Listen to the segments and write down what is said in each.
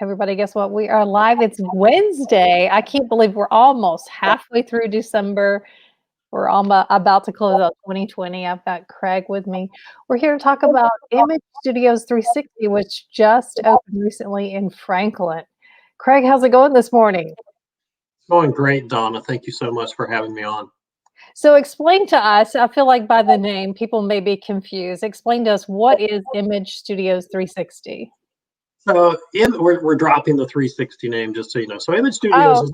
Everybody, guess what? We are live. It's Wednesday. I can't believe we're almost halfway through December. We're about to close out 2020. I've got Craig with me. We're here to talk about Image Studios 360, which just opened recently in Franklin. Craig, how's it going this morning? It's going great, Donna. Thank you so much for having me on. So explain to us, I feel like by the name, people may be confused. Explain to us, what is Image Studios 360? So we're dropping the 360 name, just so you know. So Image Studios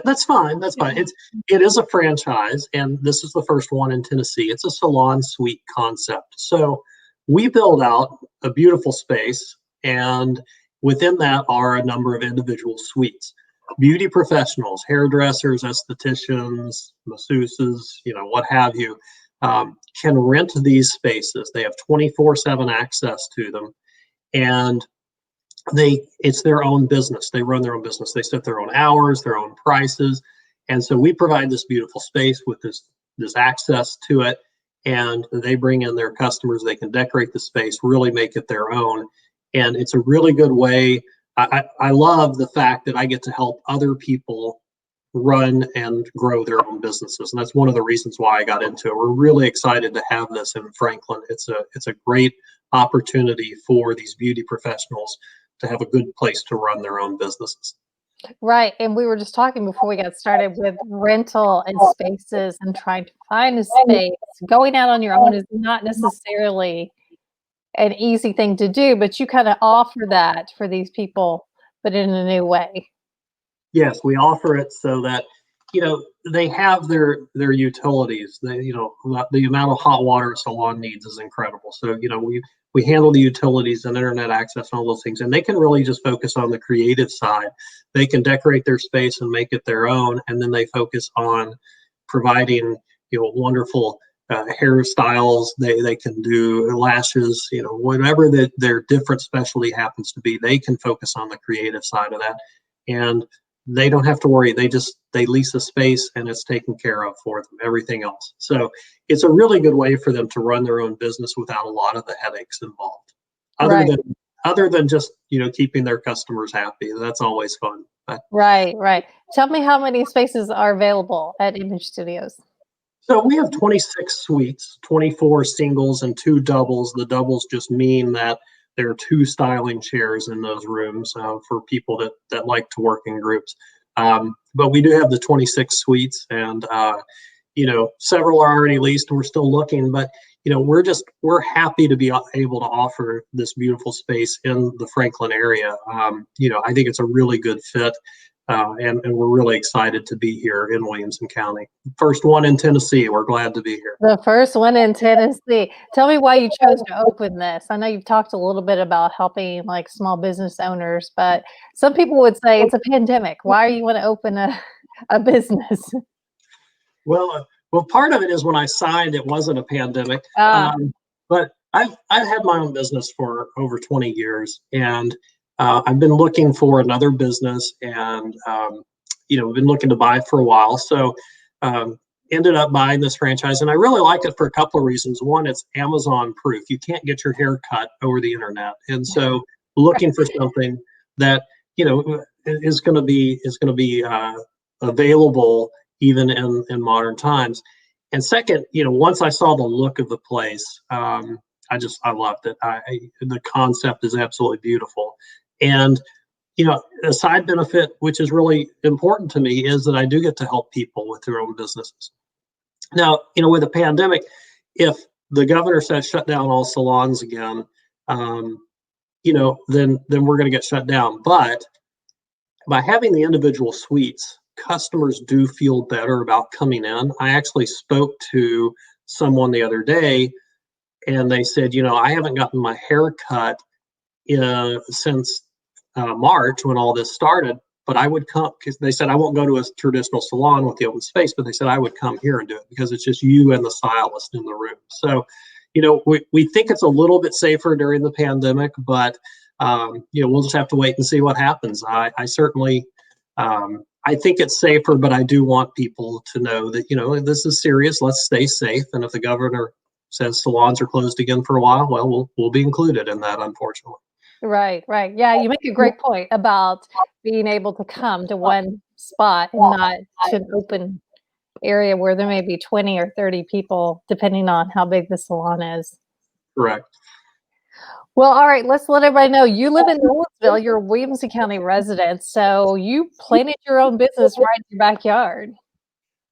that's fine. That's fine. It is a franchise, and this is the first one in Tennessee. It's a salon suite concept. So we build out a beautiful space, and within that are a number of individual suites. Beauty professionals, hairdressers, estheticians, masseuses, what have you, can rent these spaces. They have 24/7 access to them, and it's their own business. They run their own business. They set their own hours, their own prices. And so we provide this beautiful space with this access to it, and they bring in their customers. They can decorate the space, really make it their own. And it's a really good way. I love the fact that I get to help other people run and grow their own businesses. And that's one of the reasons why I got into it. We're really excited to have this in Franklin. It's a great opportunity for these beauty professionals to have a good place to run their own businesses. Right. And we were just talking before we got started with rental and spaces and trying to find a space. Going out on your own is not necessarily an easy thing to do, but you kind of offer that for these people, but in a new way. Yes, we offer it so that, they have their utilities. The amount of hot water a salon needs is incredible. So, we handle the utilities and internet access and all those things, and they can really just focus on the creative side. They can decorate their space and make it their own, and then they focus on providing, wonderful hairstyles. They can do lashes, whatever their different specialty happens to be. They can focus on the creative side of that, and they don't have to worry. They lease a space and it's taken care of for them, everything else. So it's a really good way for them to run their own business without a lot of the headaches involved. Other than just, keeping their customers happy. That's always fun. Right. Tell me how many spaces are available at Image Studios. So we have 26 suites, 24 singles and 2 doubles. The doubles just mean that there are 2 styling chairs in those rooms for people that like to work in groups. But we do have the 26 suites, and several are already leased, and we're still looking. But we're happy to be able to offer this beautiful space in the Franklin area. I think it's a really good fit. And we're really excited to be here in Williamson County. First one in Tennessee. We're glad to be here. The first one in Tennessee. Tell me why you chose to open this. I know you've talked a little bit about helping like small business owners, but some people would say it's a pandemic. Why do you want to open a business? Well, part of it is when I signed, it wasn't a pandemic. But I've had my own business for over 20 years, and I've been looking for another business, and been looking to buy for a while. So ended up buying this franchise, and I really like it for a couple of reasons. One, it's Amazon proof. You can't get your hair cut over the internet, and so looking for something that is going to be available even in modern times. And second, once I saw the look of the place, I loved it. The concept is absolutely beautiful. And, a side benefit, which is really important to me, is that I do get to help people with their own businesses. Now, with a pandemic, if the governor says shut down all salons again, then we're going to get shut down. But by having the individual suites, customers do feel better about coming in. I actually spoke to someone the other day, and they said, I haven't gotten my hair cut since March when all this started, but I would come, because they said I won't go to a traditional salon with the open space, but they said I would come here and do it because it's just you and the stylist in the room. So, we think it's a little bit safer during the pandemic, but we'll just have to wait and see what happens. I certainly, I think it's safer, but I do want people to know that, this is serious. Let's stay safe. And if the governor says salons are closed again for a while, well, we'll be included in that, unfortunately. Right, right. Yeah, you make a great point about being able to come to one spot and not to an open area where there may be 20 or 30 people, depending on how big the salon is. Correct. Well, all right, let's let everybody know you live in Nolensville, you're a Williamson County resident, so you planted your own business right in your backyard.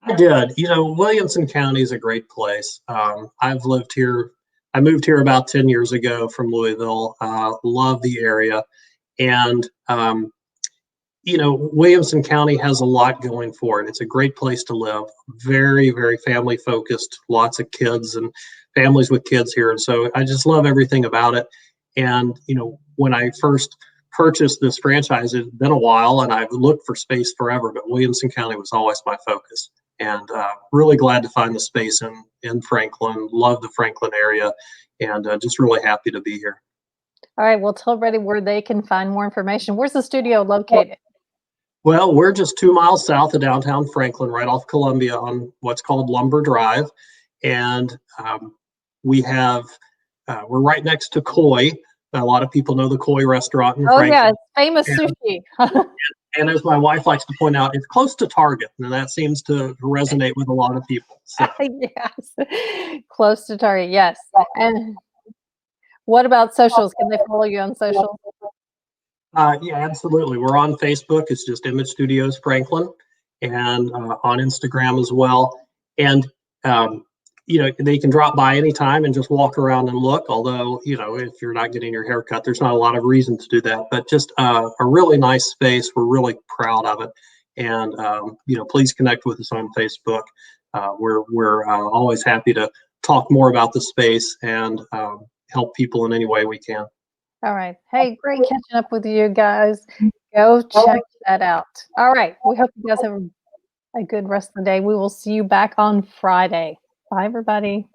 I did. Williamson County is a great place. I've lived here. I moved here about 10 years ago from Louisville. Love the area. And, Williamson County has a lot going for it. It's a great place to live. Very, very family focused, lots of kids and families with kids here. And so I just love everything about it. And, when I first purchased this franchise, it's been a while and I've looked for space forever, but Williamson County was always my focus. And really glad to find the space in Franklin. Love the Franklin area and just really happy to be here. All right, well, tell everybody where they can find more information. Where's the studio located? Well, we're just 2 miles south of downtown Franklin, right off Columbia on what's called Lumber Drive. And we're right next to Koi. A lot of people know the Koi restaurant in Franklin. Yeah, it's famous and, sushi. and as my wife likes to point out, it's close to Target, and that seems to resonate with a lot of people. So. Yes, close to Target, yes. And what about socials? Can they follow you on social? Yeah, absolutely. We're on Facebook. It's just Image Studios Franklin, and on Instagram as well. And they can drop by anytime and just walk around and look. Although if you're not getting your hair cut, there's not a lot of reason to do that. But just a really nice space. We're really proud of it. And please connect with us on Facebook. We're always happy to talk more about the space and help people in any way we can. All right. Hey, great catching up with you guys. Go check that out. All right. We hope you guys have a good rest of the day. We will see you back on Friday. Bye, everybody.